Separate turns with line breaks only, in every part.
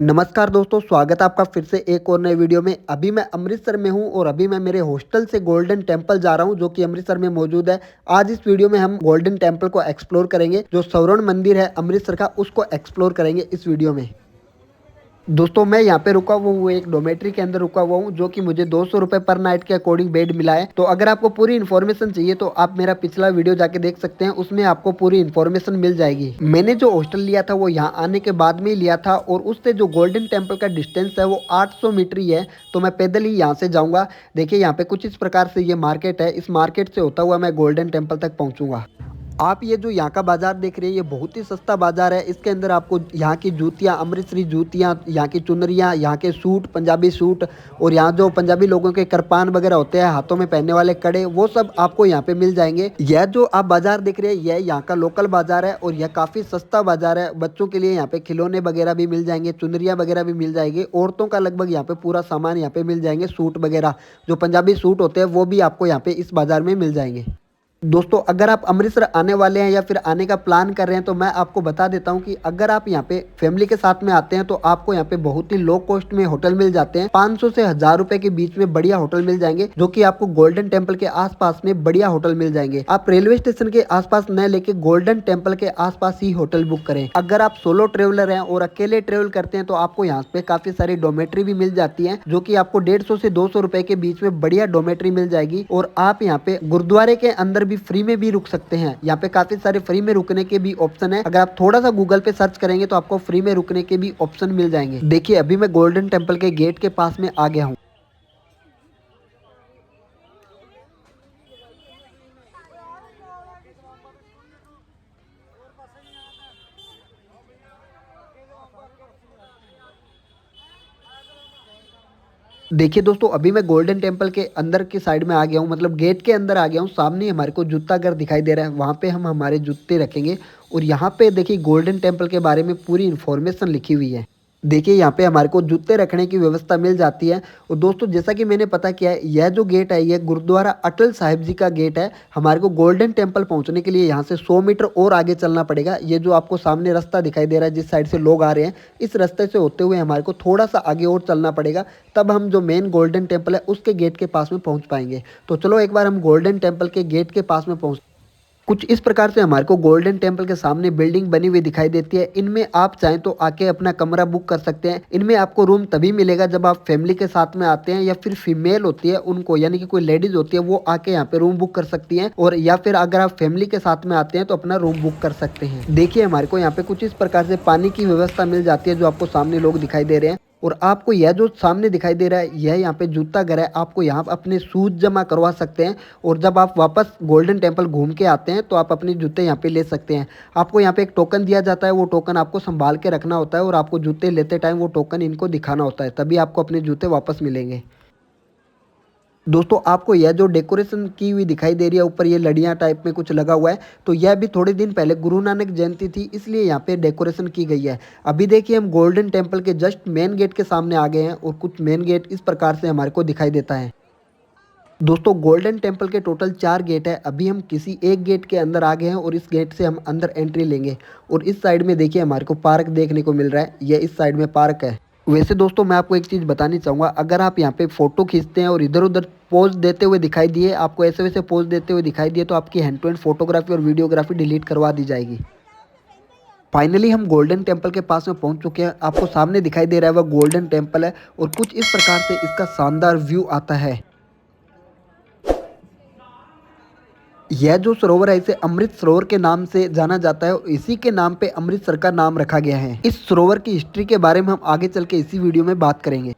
नमस्कार दोस्तों, स्वागत है आपका फिर से एक और नए वीडियो में। अभी मैं अमृतसर में हूं और अभी मैं मेरे हॉस्टल से गोल्डन टेम्पल जा रहा हूं जो कि अमृतसर में मौजूद है। आज इस वीडियो में हम गोल्डन टेम्पल को एक्सप्लोर करेंगे। जो स्वर्ण मंदिर है अमृतसर का, उसको एक्सप्लोर करेंगे इस वीडियो में। दोस्तों मैं यहाँ पे रुका हुआ हूँ, एक डोमेट्री के अंदर रुका हुआ हूँ जो कि मुझे 200 रुपये पर नाइट के अकॉर्डिंग बेड मिला है। तो अगर आपको पूरी इन्फॉर्मेशन चाहिए तो आप मेरा पिछला वीडियो जाके देख सकते हैं, उसमें आपको पूरी इन्फॉर्मेशन मिल जाएगी। मैंने जो हॉस्टल लिया था वो यहाँ आने के बाद में ही लिया था और उससे जो गोल्डन टेम्पल का डिस्टेंस है वो 800 मीटर ही है। तो मैं पैदल ही यहाँ से जाऊँगा। देखिए यहाँ पे कुछ इस प्रकार से ये मार्केट है, इस मार्केट से होता हुआ मैं गोल्डन टेम्पल तक पहुँचूंगा। आप ये जो यहाँ का बाजार देख रहे हैं ये बहुत ही सस्ता बाजार है। इसके अंदर आपको यहाँ की जूतियाँ, अमृतसरी जूतियाँ, यहाँ की चुनरियाँ, यहाँ के सूट, पंजाबी सूट और यहाँ जो पंजाबी लोगों के कृपान वगैरह होते हैं, हाथों में पहनने वाले कड़े, वो सब आपको यहाँ पे मिल जाएंगे। यह जो आप बाजार देख रहे हैं यह यहाँ का लोकल बाजार है और यह काफ़ी सस्ता बाजार है। बच्चों के लिए यहाँ पे खिलौने वगैरह भी मिल जाएंगे, चुनरियाँ वगैरह भी मिल जाएंगे। औरतों का लगभग यहाँ पे पूरा सामान यहाँ पे मिल जाएंगे, सूट वगैरह जो पंजाबी सूट होते हैं वो भी आपको यहाँ पे इस बाजार में मिल जाएंगे। दोस्तों अगर आप अमृतसर आने वाले हैं या फिर आने का प्लान कर रहे हैं तो मैं आपको बता देता हूं कि अगर आप यहां पे फैमिली के साथ में आते हैं तो आपको यहां पे बहुत ही लो कॉस्ट में होटल मिल जाते हैं। 500 से 1000 रुपए के बीच में बढ़िया होटल मिल जाएंगे जो कि आपको गोल्डन टेम्पल के आसपास में बढ़िया होटल मिल जाएंगे। आप रेलवे स्टेशन के आसपास न लेके गोल्डन टेम्पल के आसपास ही होटल बुक करें। अगर आप सोलो ट्रेवलर हैं और अकेले ट्रेवल करते हैं तो आपको यहाँ पे काफी सारी डोमेट्री भी मिल जाती है जो कि आपको 150 से 200 रुपए के बीच में बढ़िया डोमेट्री मिल जाएगी। और आप यहाँ पे गुरुद्वारे के अंदर भी फ्री में भी रुक सकते हैं। यहाँ पे काफी सारे फ्री में रुकने के भी ऑप्शन है। अगर आप थोड़ा सा गूगल पे सर्च करेंगे तो आपको फ्री में रुकने के भी ऑप्शन मिल जाएंगे। देखिए अभी मैं गोल्डन टेम्पल के गेट के पास में आ गया हूँ। देखिए दोस्तों अभी मैं गोल्डन टेम्पल के अंदर की साइड में आ गया हूँ, मतलब गेट के अंदर आ गया हूँ। सामने हमारे को जूता घर दिखाई दे रहा है, वहाँ पे हम हमारे जूते रखेंगे। और यहाँ पे देखिए गोल्डन टेम्पल के बारे में पूरी इन्फॉर्मेशन लिखी हुई है। देखिए यहाँ पे हमारे को जूते रखने की व्यवस्था मिल जाती है। और दोस्तों जैसा कि मैंने पता किया है यह जो गेट है यह गुरुद्वारा अटल साहिब जी का गेट है। हमारे को गोल्डन टेम्पल पहुंचने के लिए यहाँ से 100 मीटर और आगे चलना पड़ेगा। ये जो आपको सामने रास्ता दिखाई दे रहा है जिस साइड से लोग आ रहे हैं, इस रास्ते से होते हुए हमारे को थोड़ा सा आगे और चलना पड़ेगा, तब हम जो मेन गोल्डन टेम्पल है उसके गेट के पास में पहुँच पाएंगे। तो चलो एक बार हम गोल्डन टेम्पल के गेट के पास में पहुँच। कुछ इस प्रकार से हमारे को गोल्डन टेम्पल के सामने बिल्डिंग बनी हुई दिखाई देती है। इनमें आप चाहें तो आके अपना कमरा बुक कर सकते हैं। इनमें आपको रूम तभी मिलेगा जब आप फैमिली के साथ में आते हैं या फिर फीमेल होती है उनको, यानी कि कोई लेडीज होती है वो आके यहाँ पे रूम बुक कर सकती हैं। और या फिर अगर आप फैमिली के साथ में आते हैं तो अपना रूम बुक कर सकते हैं। देखिए हमारे को यहाँ पे कुछ इस प्रकार से पानी की व्यवस्था मिल जाती है जो आपको सामने लोग दिखाई दे रहे हैं। और आपको यह जो सामने दिखाई दे रहा है यह यहाँ पे जूता घर है। आपको यहाँ अपने शूज जमा करवा सकते हैं और जब आप वापस गोल्डन टेम्पल घूम के आते हैं तो आप अपने जूते यहाँ पे ले सकते हैं। आपको यहाँ पे एक टोकन दिया जाता है, वो टोकन आपको संभाल के रखना होता है और आपको जूते लेते टाइम वो टोकन इनको दिखाना होता है, तभी आपको अपने जूते वापस मिलेंगे। दोस्तों आपको यह जो डेकोरेशन की हुई दिखाई दे रही है ऊपर, ये लड़ियां टाइप में कुछ लगा हुआ है, तो यह भी थोड़े दिन पहले गुरु नानक जयंती थी इसलिए यहाँ पे डेकोरेशन की गई है। अभी देखिए हम गोल्डन टेम्पल के जस्ट मेन गेट के सामने आ गए हैं और कुछ मेन गेट इस प्रकार से हमारे को दिखाई देता है। दोस्तों गोल्डन टेम्पल के टोटल 4 गेट है। अभी हम किसी एक गेट के अंदर आ गए हैं और इस गेट से हम अंदर एंट्री लेंगे। और इस साइड में देखिए हमारे को पार्क देखने को मिल रहा है, यह इस साइड में पार्क है। वैसे दोस्तों मैं आपको एक चीज़ बतानी चाहूँगा, अगर आप यहाँ पे फ़ोटो खींचते हैं और इधर उधर पोज देते हुए दिखाई दिए, आपको ऐसे वैसे पोज देते हुए दिखाई दिए, तो आपकी हैंड टू हैंड फोटोग्राफी और वीडियोग्राफी डिलीट करवा दी जाएगी। फाइनली हम गोल्डन टेम्पल के पास में पहुंच चुके हैं। आपको सामने दिखाई दे रहा है वह गोल्डन टेम्पल है और कुछ इस प्रकार से इसका शानदार व्यू आता है। यह जो सरोवर है इसे अमृत सरोवर के नाम से जाना जाता है और इसी के नाम पे अमृतसर का नाम रखा गया है। इस सरोवर की हिस्ट्री के बारे में हम आगे चल के इसी वीडियो में बात करेंगे।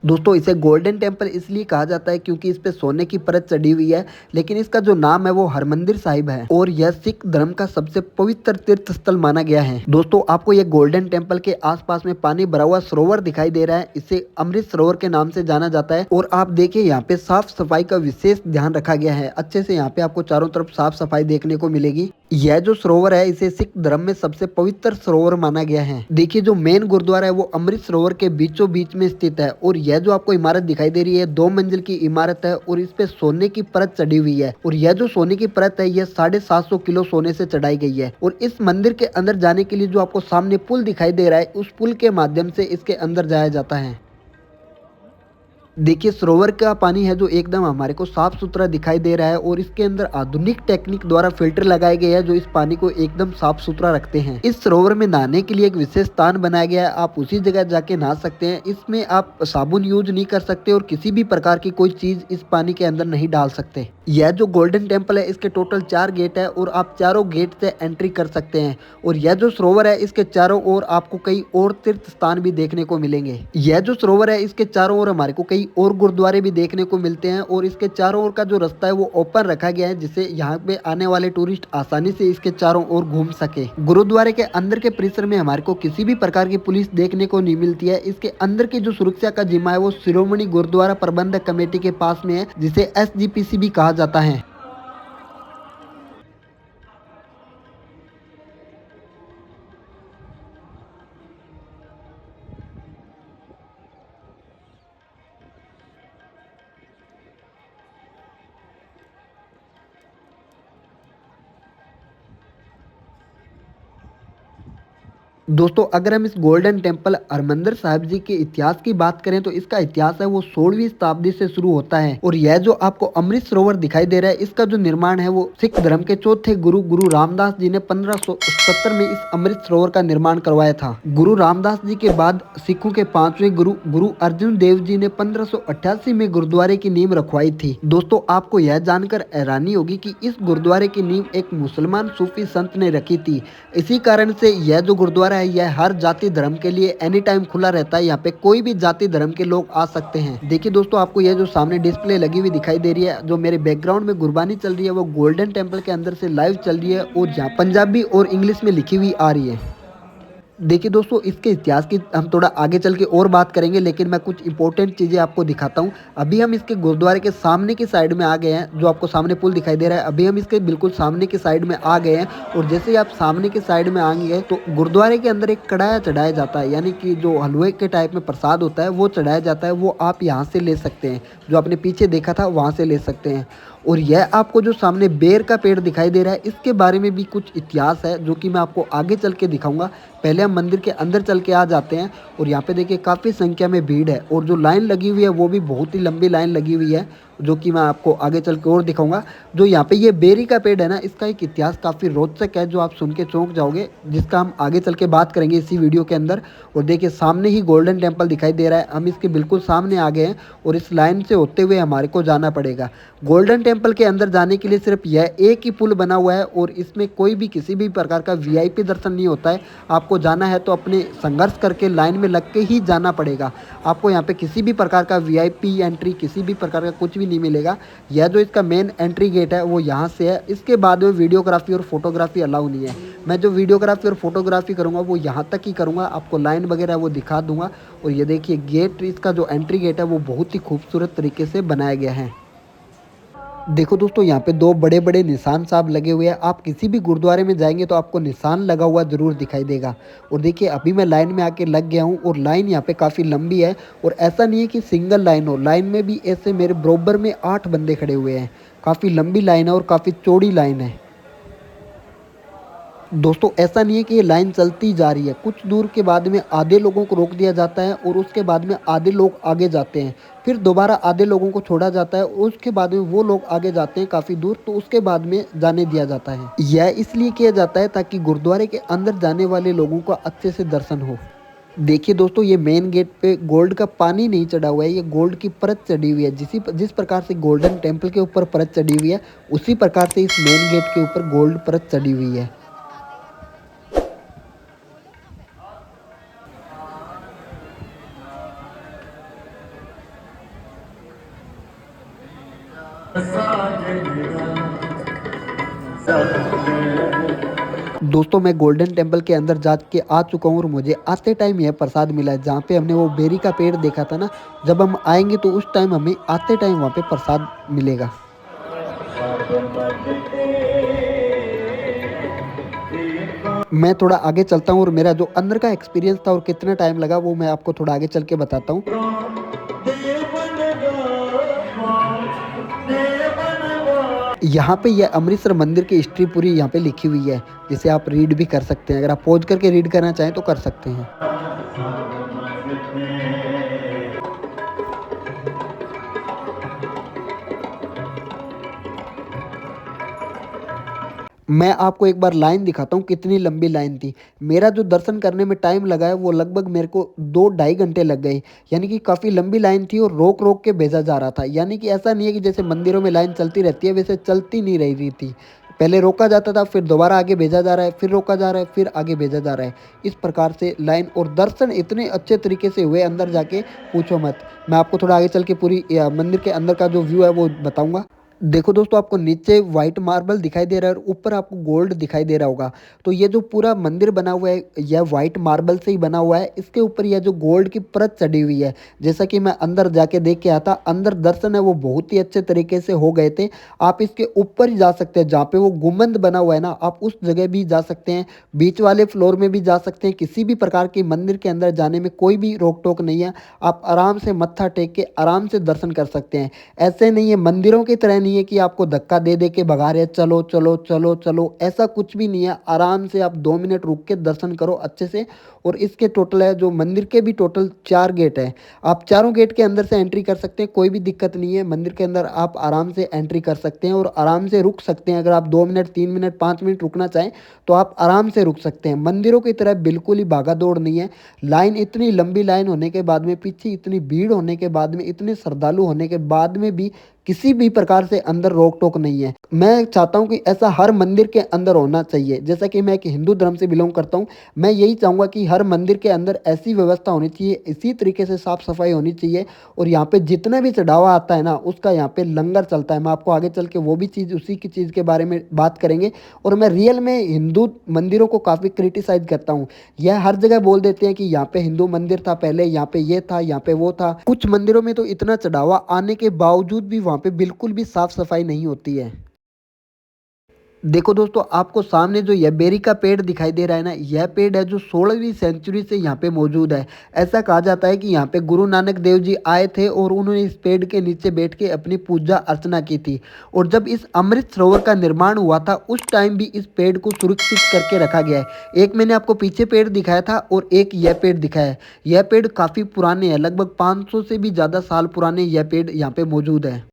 दोस्तों इसे गोल्डन टेम्पल इसलिए कहा जाता है क्योंकि इस पे सोने की परत चढ़ी हुई है, लेकिन इसका जो नाम है वो हरमंदिर साहिब है और यह सिख धर्म का सबसे पवित्र तीर्थ स्थल माना गया है। दोस्तों आपको ये गोल्डन टेम्पल के आसपास में पानी भरा हुआ सरोवर दिखाई दे रहा है, इसे अमृत सरोवर के नाम से जाना जाता है। और आप देखिए यहाँ पे साफ सफाई का विशेष ध्यान रखा गया है। अच्छे से यहाँ पे आपको चारों तरफ साफ सफाई देखने को मिलेगी। यह जो सरोवर है इसे सिख धर्म में सबसे पवित्र सरोवर माना गया है। देखिए जो मेन गुरुद्वारा है वो अमृत सरोवर के बीचों बीच में स्थित है और यह यह जो आपको इमारत दिखाई दे रही है 2 मंजिल की इमारत है और इस पे सोने की परत चढ़ी हुई है और यह जो सोने की परत है यह 750 किलो सोने से चढ़ाई गई है। और इस मंदिर के अंदर जाने के लिए जो आपको सामने पुल दिखाई दे रहा है उस पुल के माध्यम से इसके अंदर जाया जाता है। देखिए सरोवर का पानी है जो एकदम हमारे को साफ सुथरा दिखाई दे रहा है और इसके अंदर आधुनिक टेक्निक द्वारा फिल्टर लगाए गए हैं जो इस पानी को एकदम साफ सुथरा रखते हैं। इस सरोवर में नहाने के लिए एक विशेष स्थान बनाया गया है, आप उसी जगह जाके नहा सकते हैं। इसमें आप साबुन यूज नहीं कर सकते और किसी भी प्रकार की कोई चीज इस पानी के अंदर नहीं डाल सकते। यह जो गोल्डन टेम्पल है इसके टोटल 4 गेट है और आप चारों गेट से एंट्री कर सकते हैं। और यह जो सरोवर है इसके चारों ओर आपको कई और तीर्थ स्थान भी देखने को मिलेंगे। यह जो सरोवर है इसके चारों ओर हमारे को कई और गुरुद्वारे भी देखने को मिलते हैं और इसके चारों ओर का जो रास्ता है वो ओपन रखा गया है जिससे यहाँ पे आने वाले टूरिस्ट आसानी से इसके चारों ओर घूम सके। गुरुद्वारे के अंदर के परिसर में हमारे को किसी भी प्रकार की पुलिस देखने को नहीं मिलती है। इसके अंदर की जो सुरक्षा का जिम्मा है वो शिरोमणि गुरुद्वारा प्रबंधक कमेटी के पास में है जिसे SGPC भी कहा जाता है। दोस्तों अगर हम इस गोल्डन टेम्पल हरमंदिर साहिब जी के इतिहास की बात करें तो इसका इतिहास है वो 16वीं शताब्दी से शुरू होता है। और यह जो आपको अमृत सरोवर दिखाई दे रहा है इसका जो निर्माण है वो सिख धर्म के चौथे गुरु रामदास जी ने 1577 में इस अमृत सरोवर का निर्माण करवाया था। गुरु रामदास जी के बाद सिखों के 5वें गुरु अर्जुन देव जी ने 1588 में गुरुद्वारे की नींव रखवाई थी। दोस्तों आपको यह जानकर हैरानी होगी कि इस गुरुद्वारे की नींव एक मुसलमान सूफी संत ने रखी थी। इसी कारण से यह जो गुरुद्वारा है यह हर जाति धर्म के लिए एनी टाइम खुला रहता है। यहाँ पे कोई भी जाति धर्म के लोग आ सकते हैं। देखिए दोस्तों आपको यह जो सामने डिस्प्ले लगी हुई दिखाई दे रही है, जो मेरे बैकग्राउंड में गुरबानी चल रही है वो गोल्डन टेम्पल के अंदर से लाइव चल रही है और जहाँ पंजाबी और इंग्लिश में लिखी हुई आ रही है। देखिए दोस्तों इसके इतिहास की हम थोड़ा आगे चल के और बात करेंगे, लेकिन मैं कुछ इंपॉर्टेंट चीज़ें आपको दिखाता हूँ। अभी हम इसके गुरुद्वारे के सामने की साइड में आ गए हैं, जो आपको सामने पुल दिखाई दे रहा है। अभी हम इसके बिल्कुल सामने की साइड में आ गए हैं और जैसे ही आप सामने की साइड में आएंगे तो गुरुद्वारे के अंदर एक कढ़ाया चढ़ाया जाता है, यानी कि जो हलवे के टाइप में प्रसाद होता है वो चढ़ाया जाता है। वो आप यहाँ से ले सकते हैं, जो आपने पीछे देखा था वहाँ से ले सकते हैं। और यह आपको जो सामने बेर का पेड़ दिखाई दे रहा है इसके बारे में भी कुछ इतिहास है जो कि मैं आपको आगे चल के दिखाऊंगा। पहले हम मंदिर के अंदर चल के आ जाते हैं और यहाँ पे देखिए काफ़ी संख्या में भीड़ है और जो लाइन लगी हुई है वो भी बहुत ही लंबी लाइन लगी हुई है, जो कि मैं आपको आगे चल के और दिखाऊंगा। जो यहाँ पे ये बेरी का पेड़ है ना, इसका एक इतिहास काफ़ी रोचक है जो आप सुन के चौंक जाओगे, जिसका हम आगे चल के बात करेंगे इसी वीडियो के अंदर। और देखिए सामने ही गोल्डन टेम्पल दिखाई दे रहा है, हम इसके बिल्कुल सामने आ गए हैं और इस लाइन से होते हुए हमारे को जाना पड़ेगा। गोल्डन टेम्पल के अंदर जाने के लिए सिर्फ यह एक ही पुल बना हुआ है और इसमें कोई भी किसी भी प्रकार का VIP दर्शन नहीं होता है। आपको जाना है तो अपने संघर्ष करके लाइन में लग के ही जाना पड़ेगा। आपको यहाँ पे किसी भी प्रकार का VIP एंट्री, किसी भी प्रकार का कुछ भी नहीं मिलेगा। यह जो इसका मेन एंट्री गेट है वो यहाँ से है। इसके बाद में वीडियोग्राफी और फोटोग्राफी अलाउ नहीं है। मैं जो वीडियोग्राफी और फोटोग्राफी करूँगा वो यहाँ तक ही करूँगा, आपको लाइन वगैरह वो दिखा दूंगा। और ये देखिए गेट, इसका जो एंट्री गेट है वो बहुत ही खूबसूरत तरीके से बनाया गया है। देखो दोस्तों यहाँ पे 2 बड़े बड़े निशान साहब लगे हुए हैं। आप किसी भी गुरुद्वारे में जाएंगे तो आपको निशान लगा हुआ ज़रूर दिखाई देगा। और देखिए अभी मैं लाइन में आके लग गया हूँ और लाइन यहाँ पे काफ़ी लंबी है और ऐसा नहीं है कि सिंगल लाइन हो, लाइन में भी ऐसे मेरे बरोबर में 8 बंदे खड़े हुए हैं। काफ़ी लंबी लाइन है और काफ़ी चौड़ी लाइन है। दोस्तों ऐसा नहीं है कि ये लाइन चलती जा रही है, कुछ दूर के बाद में आधे लोगों को रोक दिया जाता है और उसके बाद में आधे लोग आगे जाते हैं, फिर दोबारा आधे लोगों को छोड़ा जाता है और उसके बाद में वो लोग आगे जाते हैं काफ़ी दूर, तो उसके बाद में जाने दिया जाता है। यह इसलिए किया जाता है ताकि गुरुद्वारे के अंदर जाने वाले लोगों का अच्छे से दर्शन हो। देखिए दोस्तों ये मेन गेट पे गोल्ड का पानी नहीं चढ़ा हुआ है, ये गोल्ड की परत चढ़ी हुई है। जिस प्रकार से गोल्डन टेम्पल के ऊपर परत चढ़ी हुई है उसी प्रकार से इस मेन गेट के ऊपर गोल्ड परत चढ़ी हुई है। दोस्तों मैं गोल्डन टेम्पल के अंदर जा के आ चुका हूँ और मुझे आते टाइम यह प्रसाद मिला है। जहाँ पे हमने वो बेरी का पेड़ देखा था ना, जब हम आएंगे तो उस टाइम हमें आते टाइम वहाँ पे प्रसाद मिलेगा। मैं थोड़ा आगे चलता हूँ और मेरा जो अंदर का एक्सपीरियंस था और कितना टाइम लगा वो मैं आपको थोड़ा आगे चल के बताता हूँ। यहाँ पे ये अमृतसर मंदिर की हिस्ट्री पूरी यहाँ पे लिखी हुई है, जिसे आप रीड भी कर सकते हैं। अगर आप पॉज करके रीड करना चाहें तो कर सकते हैं। मैं आपको एक बार लाइन दिखाता हूँ कितनी लंबी लाइन थी। मेरा जो दर्शन करने में टाइम लगा है वो लगभग मेरे को 2 ढाई घंटे लग गए। यानी कि काफ़ी लंबी लाइन थी और रोक-रोक के भेजा जा रहा था। यानी कि ऐसा नहीं है कि जैसे मंदिरों में लाइन चलती रहती है, वैसे चलती नहीं रही थी। पहले रोका जाता था, फिर दोबारा आगे भेजा जा रहा है, फिर रोका जा रहा है, फिर आगे भेजा जा रहा है। इस प्रकार से लाइन और दर्शन इतने अच्छे तरीके से हुए अंदर जाके, पूछो मत। मैं आपको थोड़ा आगे चल के पूरी मंदिर के अंदर का जो व्यू है वो बताऊँगा। देखो दोस्तों, आपको नीचे व्हाइट मार्बल दिखाई दे रहा है और ऊपर आपको गोल्ड दिखाई दे रहा होगा। तो ये जो पूरा मंदिर बना हुआ है, यह व्हाइट मार्बल से ही बना हुआ है। इसके ऊपर यह जो गोल्ड की परत चढ़ी हुई है। जैसा कि मैं अंदर जाके देख के आया था, अंदर दर्शन है वो बहुत ही अच्छे तरीके से हो गए थे। आप इसके ऊपर ही जा सकते हैं, जहाँ पे वो गुंबद बना हुआ है ना, आप उस जगह भी जा सकते हैं। बीच वाले फ्लोर में भी जा सकते हैं। किसी भी प्रकार की मंदिर के अंदर जाने में कोई भी रोक टोक नहीं है। आप आराम से मत्था टेक के आराम से दर्शन कर सकते हैं। ऐसे नहीं है, मंदिरों की तरह नहीं है कि आपको धक्का दे दे के भगा रहे हैं, चलो चलो चलो चलो, ऐसा कुछ भी नहीं है। आराम से आप 2 मिनट रुक के दर्शन करो अच्छे से। और इसके टोटल है जो मंदिर के भी टोटल 4 गेट है। आप चारों गेट के अंदर से एंट्री कर सकते हैं, कोई भी दिक्कत नहीं है। मंदिर के अंदर आप आराम से एंट्री कर सकते हैं और आराम से रुक सकते हैं। अगर आप 2 मिनट 3 मिनट 5 मिनट रुकना चाहें तो आप आराम से रुक सकते हैं। मंदिरों की तरह बिल्कुल ही भागा दौड़ नहीं है। लाइन, इतनी लंबी लाइन होने के बाद में, पीछे इतनी भीड़ होने के बाद में, इतने श्रद्धालु होने के बाद में भी किसी भी प्रकार से अंदर रोक टोक नहीं है। मैं चाहता हूं कि ऐसा हर मंदिर के अंदर होना चाहिए। जैसा कि मैं एक हिंदू धर्म से बिलोंग करता हूं, मैं यही चाहूँगा कि हर मंदिर के अंदर ऐसी व्यवस्था होनी चाहिए, इसी तरीके से साफ़ सफाई होनी चाहिए। और यहाँ पे जितना भी चढ़ावा आता है ना, उसका यहाँ पे लंगर चलता है। मैं आपको आगे चल के वो भी चीज़, उसी की चीज़ के बारे में बात करेंगे। और मैं रियल में हिंदू मंदिरों को काफ़ी क्रिटिसाइज़ करता हूँ। यह हर जगह बोल देते हैं कि यहाँ पे हिंदू मंदिर था पहले, यहाँ पे ये था, यहाँ पे वो था। कुछ मंदिरों में तो इतना चढ़ावा आने के बावजूद भी वहाँ पे बिल्कुल भी साफ सफाई नहीं होती है। देखो दोस्तों, आपको सामने जो यह बेरी का पेड़ दिखाई दे रहा है ना, यह पेड़ है जो 16वीं सेंचुरी से यहाँ पे मौजूद है। ऐसा कहा जाता है कि यहाँ पे गुरु नानक देव जी आए थे और उन्होंने इस पेड़ के नीचे बैठ के अपनी पूजा अर्चना की थी। और जब इस अमृत सरोवर का निर्माण हुआ था, उस टाइम भी इस पेड़ को सुरक्षित करके रखा गया है। एक मैंने आपको पीछे पेड़ दिखाया था और एक यह पेड़ दिखाया है। यह पेड़ काफ़ी पुराने हैं, लगभग 500 से भी ज़्यादा साल पुराने यह पेड़ यहाँ पे मौजूद है।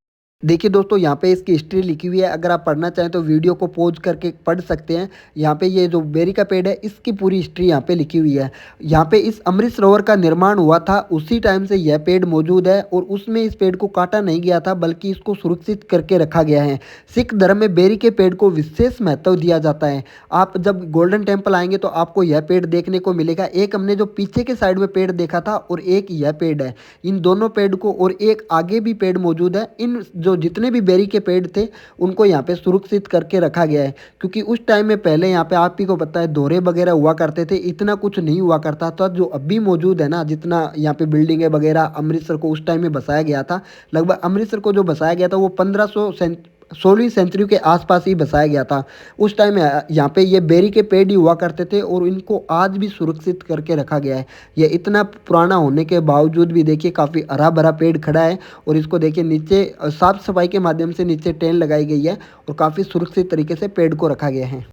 देखिए दोस्तों, यहाँ पे इसकी हिस्ट्री लिखी हुई है। अगर आप पढ़ना चाहें तो वीडियो को पॉज करके पढ़ सकते हैं। यहाँ पे ये जो बेरी का पेड़ है, इसकी पूरी हिस्ट्री यहाँ पे लिखी हुई है। यहाँ पे इस अमृत सरोवर का निर्माण हुआ था, उसी टाइम से यह पेड़ मौजूद है। और उसमें इस पेड़ को काटा नहीं गया था, बल्कि इसको सुरक्षित करके रखा गया है। सिख धर्म में बेरी के पेड़ को विशेष महत्व दिया जाता है। आप जब गोल्डन टेम्पल आएंगे तो आपको यह पेड़ देखने को मिलेगा। एक हमने जो पीछे के साइड में पेड़ देखा था और एक यह पेड़ है। इन दोनों पेड़ को, और एक आगे भी पेड़ मौजूद है, इन जो जितने भी बेरी के पेड़ थे उनको यहाँ पे सुरक्षित करके रखा गया है। क्योंकि उस टाइम में पहले यहाँ पे आप ही को पता है दौरे वगैरह हुआ करते थे, इतना कुछ नहीं हुआ करता था। जो अभी मौजूद है ना, जितना यहाँ पे बिल्डिंगें वगैरह, अमृतसर को उस टाइम में बसाया गया था। लगभग अमृतसर को जो बसाया गया था वो 16वीं सेंचुरी के आसपास ही बसाया गया था। उस टाइम यहाँ पे ये बेरी के पेड़ ही हुआ करते थे और इनको आज भी सुरक्षित करके रखा गया है। ये इतना पुराना होने के बावजूद भी देखिए काफ़ी हरा भरा पेड़ खड़ा है। और इसको देखिए नीचे साफ सफाई के माध्यम से नीचे टेन लगाई गई है और काफ़ी सुरक्षित तरीके से पेड़ को रखा गया है।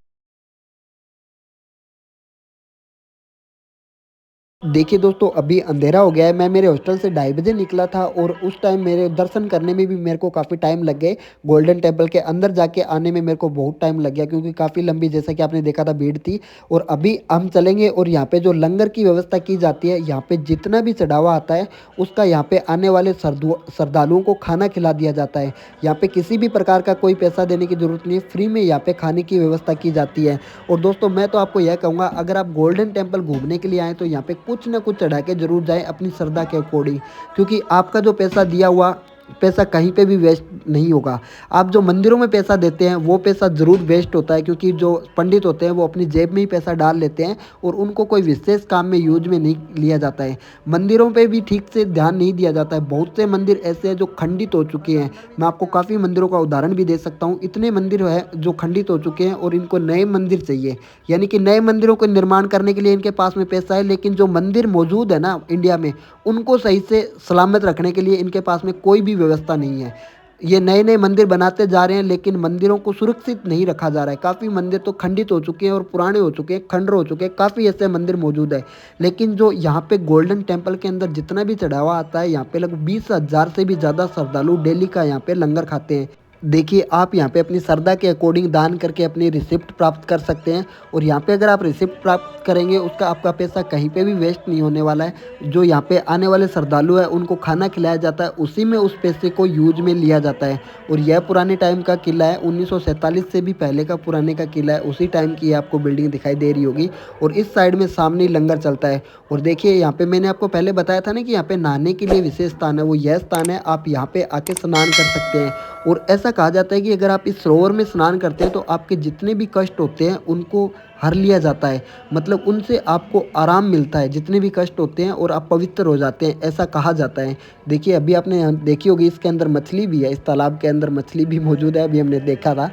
देखिए दोस्तों, अभी अंधेरा हो गया है। मैं मेरे हॉस्टल से 2:30 बजे निकला था और उस टाइम मेरे दर्शन करने में भी मेरे को काफ़ी टाइम लग गए। गोल्डन टेम्पल के अंदर जाके आने में मेरे को बहुत टाइम लग गया, क्योंकि काफ़ी लंबी, जैसा कि आपने देखा था, भीड़ थी। और अभी हम चलेंगे और यहाँ पे जो लंगर की व्यवस्था की जाती है, यहाँ पे जितना भी चढ़ावा आता है उसका यहाँ पे आने वाले श्रद्धालुओं को खाना खिला दिया जाता है। यहाँ पे किसी भी प्रकार का कोई पैसा देने की ज़रूरत नहीं है, फ्री में यहाँ पे खाने की व्यवस्था की जाती है। और दोस्तों, मैं तो आपको यह कहूँगा, अगर आप गोल्डन टेम्पल घूमने के लिए आएँ तो यहाँ पे कुछ ना कुछ चढ़ा के ज़रूर जाएँ अपनी श्रद्धा के अकॉर्डिंग। क्योंकि आपका जो पैसा दिया हुआ पैसा कहीं पे भी वेस्ट नहीं होगा। आप जो मंदिरों में पैसा देते हैं वो पैसा ज़रूर वेस्ट होता है, क्योंकि जो पंडित होते हैं वो अपनी जेब में ही पैसा डाल लेते हैं और उनको कोई विशेष काम में यूज में नहीं लिया जाता है। मंदिरों पे भी ठीक से ध्यान नहीं दिया जाता है। बहुत से मंदिर ऐसे हैं जो खंडित हो चुके हैं। मैं आपको काफ़ी मंदिरों का उदाहरण भी दे सकता हूँ। इतने मंदिर है जो खंडित हो चुके हैं और इनको नए मंदिर चाहिए। यानी कि नए मंदिरों को निर्माण करने के लिए इनके पास में पैसा है, लेकिन जो मंदिर मौजूद है ना इंडिया में, उनको सही से सलामत रखने के लिए इनके पास में कोई भी व्यवस्था नहीं है। ये नए नए मंदिर बनाते जा रहे हैं, लेकिन मंदिरों को सुरक्षित नहीं रखा जा रहा है। काफ़ी मंदिर तो खंडित हो चुके हैं और पुराने हो चुके हैं, खंडर हो चुके हैं, काफ़ी ऐसे मंदिर मौजूद है। लेकिन जो यहाँ पे गोल्डन टेम्पल के अंदर जितना भी चढ़ावा आता है, यहाँ पे लगभग 20,000 से भी ज़्यादा श्रद्धालु डेली का यहाँ पे लंगर खाते हैं। देखिए, आप यहाँ पे अपनी श्रद्धा के अकॉर्डिंग दान करके अपनी रिसिप्ट प्राप्त कर सकते हैं, और यहाँ पे अगर आप रिसिप्ट प्राप्त करेंगे, उसका आपका पैसा कहीं पे भी वेस्ट नहीं होने वाला है। जो यहाँ पे आने वाले श्रद्धालु हैं उनको खाना खिलाया जाता है, उसी में उस पैसे को यूज में लिया जाता है। और यह पुराने टाइम का किला है, 1947 से भी पहले का पुराने का किला है, उसी टाइम की आपको बिल्डिंग दिखाई दे रही होगी। और इस साइड में सामने ही लंगर चलता है। और देखिए, यहाँ पे मैंने आपको पहले बताया था ना कि यहाँ पे नहाने के लिए विशेष स्थान है, वो यह स्थान है। आप यहाँ पे आके स्नान कर सकते हैं। और ऐसा कहा जाता है कि अगर आप इस सरोवर में स्नान करते हैं तो आपके जितने भी कष्ट होते हैं उनको हर लिया जाता है। मतलब उनसे आपको आराम मिलता है, जितने भी कष्ट होते हैं, और आप पवित्र हो जाते हैं, ऐसा कहा जाता है। देखिए, अभी आपने देखी होगी, इसके अंदर मछली भी है, इस तालाब के अंदर मछली भी मौजूद है, अभी हमने देखा था।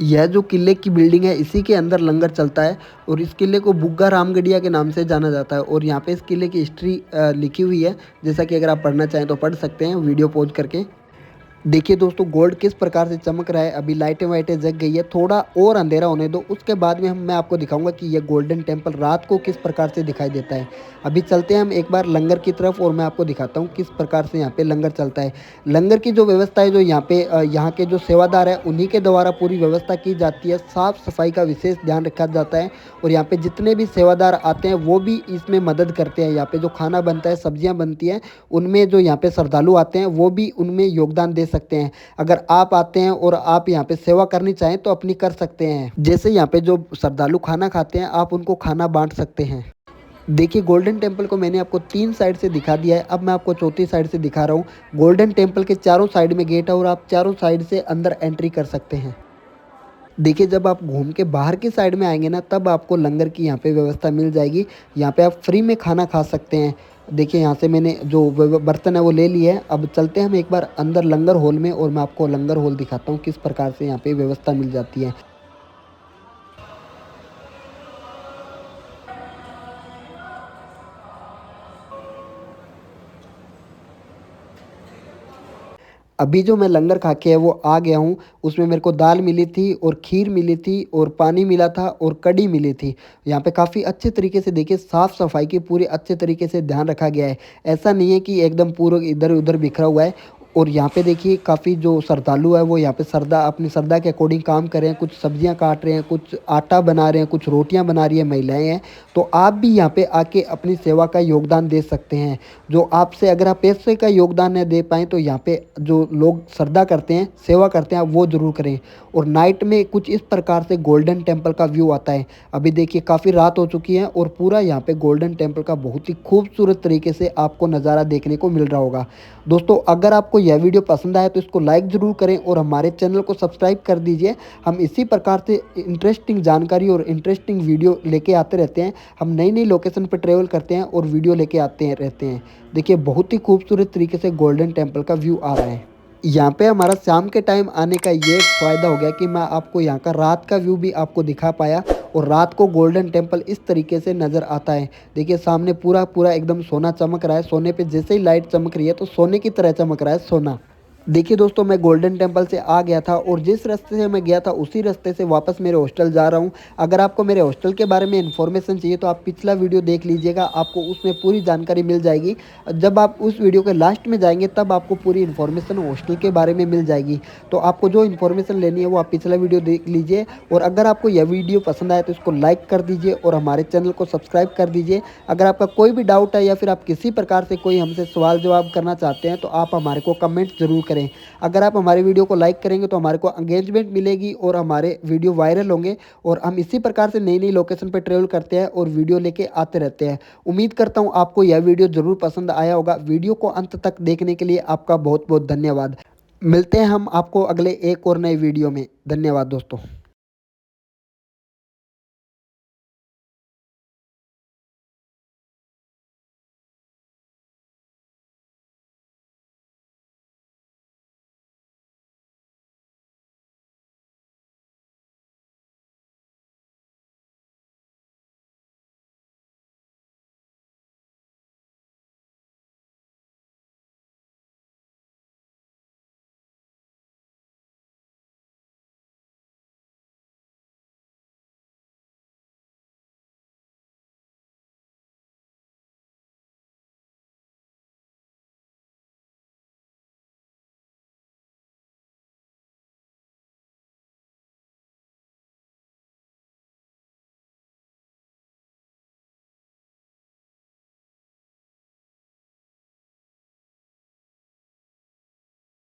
यह जो किले की बिल्डिंग है, इसी के अंदर लंगर चलता है। और इस किले को बुग्गा रामगढ़िया के नाम से जाना जाता है। और यहाँ पे इस किले की हिस्ट्री लिखी हुई है, जैसा कि अगर आप पढ़ना चाहें तो पढ़ सकते हैं वीडियो पॉज करके। देखिए दोस्तों, गोल्ड किस प्रकार से चमक रहा है। अभी लाइटें वाइटें जग गई है, थोड़ा और अंधेरा होने दो, उसके बाद में मैं आपको दिखाऊंगा कि यह गोल्डन टेम्पल रात को किस प्रकार से दिखाई देता है। अभी चलते हैं हम एक बार लंगर की तरफ, और मैं आपको दिखाता हूँ किस प्रकार से यहाँ पे लंगर चलता है। लंगर की जो व्यवस्था है, जो यहाँ पे यहाँ के जो सेवादार है, उन्हीं के द्वारा पूरी व्यवस्था की जाती है। साफ़ सफाई का विशेष ध्यान रखा जाता है। और यहाँ पे जितने भी सेवादार आते हैं वो भी इसमें मदद करते हैं। यहाँ पे जो खाना बनता है, सब्जियाँ बनती हैं, उनमें जो यहाँ पे श्रद्धालु आते हैं वो भी उनमें योगदान दे सकते हैं। अगर आप आते हैं और आप यहाँ पे सेवा करनी चाहें तो अपनी कर सकते हैं। जैसे यहाँ पे जो श्रद्धालु खाना खाते हैं, आप उनको खाना बांट सकते हैं। देखिए, गोल्डन टेम्पल को मैंने आपको 3 साइड से दिखा दिया है, अब मैं आपको चौथी साइड से दिखा रहा हूँ। गोल्डन टेम्पल के चारों साइड में गेट है, और आप चारों साइड से अंदर एंट्री कर सकते हैं। देखिए, जब आप घूम के बाहर की साइड में आएंगे ना, तब आपको लंगर की यहाँ पे व्यवस्था मिल जाएगी। यहाँ पे आप फ्री में खाना खा सकते हैं। देखिए, यहाँ से मैंने जो बर्तन है वो ले लिए है। अब चलते हैं हम एक बार अंदर लंगर हॉल में, और मैं आपको लंगर हॉल दिखाता हूँ किस प्रकार से यहाँ पे व्यवस्था मिल जाती है। अभी जो मैं लंगर खा के है वो आ गया हूँ। उसमें मेरे को दाल मिली थी, और खीर मिली थी, और पानी मिला था, और कढ़ी मिली थी। यहाँ पे काफ़ी अच्छे तरीके से देखिए, साफ़ सफाई की पूरी अच्छे तरीके से ध्यान रखा गया है। ऐसा नहीं है कि एकदम पूरा इधर उधर बिखरा हुआ है। और यहाँ पे देखिए, काफ़ी जो श्रद्धालु है वो यहाँ पे श्रद्धा अपनी श्रद्धा के अकॉर्डिंग काम कर रहे हैं। कुछ सब्जियाँ काट रहे हैं, कुछ आटा बना रहे हैं, कुछ रोटियाँ बना रही है महिलाएं हैं। तो आप भी यहाँ पे आके अपनी सेवा का योगदान दे सकते हैं। जो आपसे अगर आप पैसे का योगदान न दे पाएँ, तो यहाँ पे जो लोग श्रद्धा करते हैं, सेवा करते हैं, वो ज़रूर करें। और नाइट में कुछ इस प्रकार से गोल्डन टेम्पल का व्यू आता है। अभी देखिए, काफ़ी रात हो चुकी है, और पूरा यहाँ पे गोल्डन टेम्पल का बहुत ही खूबसूरत तरीके से आपको नज़ारा देखने को मिल रहा होगा। दोस्तों, अगर आपको यह वीडियो पसंद आए तो इसको लाइक ज़रूर करें, और हमारे चैनल को सब्सक्राइब कर दीजिए। हम इसी प्रकार से इंटरेस्टिंग जानकारी और इंटरेस्टिंग वीडियो लेके आते रहते हैं। हम नई नई लोकेशन पर ट्रेवल करते हैं और वीडियो लेके आते हैं रहते हैं। देखिए, बहुत ही खूबसूरत तरीके से गोल्डन टेम्पल का व्यू आ रहा है। यहाँ पे हमारा शाम के टाइम आने का ये फ़ायदा हो गया कि मैं आपको यहाँ का रात का व्यू भी आपको दिखा पाया। और रात को गोल्डन टेम्पल इस तरीके से नज़र आता है। देखिए, सामने पूरा पूरा एकदम सोना चमक रहा है। सोने पे जैसे ही लाइट चमक रही है तो सोने की तरह चमक रहा है सोना। देखिए दोस्तों, मैं गोल्डन टेम्पल से आ गया था, और जिस रास्ते से मैं गया था उसी रास्ते से वापस मेरे हॉस्टल जा रहा हूँ। अगर आपको मेरे हॉस्टल के बारे में इन्फॉर्मेशन चाहिए तो आप पिछला वीडियो देख लीजिएगा, आपको उसमें पूरी जानकारी मिल जाएगी। जब आप उस वीडियो के लास्ट में जाएंगे तब आपको पूरी इन्फॉर्मेशन हॉस्टल के बारे में मिल जाएगी। तो आपको जो इन्फॉर्मेशन लेनी है वो आप पिछला वीडियो देख लीजिए। और अगर आपको यह वीडियो पसंद आए तो इसको लाइक कर दीजिए, और हमारे चैनल को सब्सक्राइब कर दीजिए। अगर आपका कोई भी डाउट है, या फिर आप किसी प्रकार से कोई हमसे सवाल जवाब करना चाहते हैं, तो आप हमारे को कमेंट ज़रूर करें। अगर आप हमारे वीडियो को लाइक करेंगे तो हमारे को एंगेजमेंट मिलेगी, और हमारे वीडियो वायरल होंगे। और हम इसी प्रकार से नई नई लोकेशन पर ट्रेवल करते हैं और वीडियो लेके आते रहते हैं। उम्मीद करता हूँ आपको यह वीडियो ज़रूर पसंद आया होगा। वीडियो को अंत तक देखने के लिए आपका बहुत बहुत धन्यवाद। मिलते हैं हम आपको अगले एक और नए वीडियो में। धन्यवाद दोस्तों।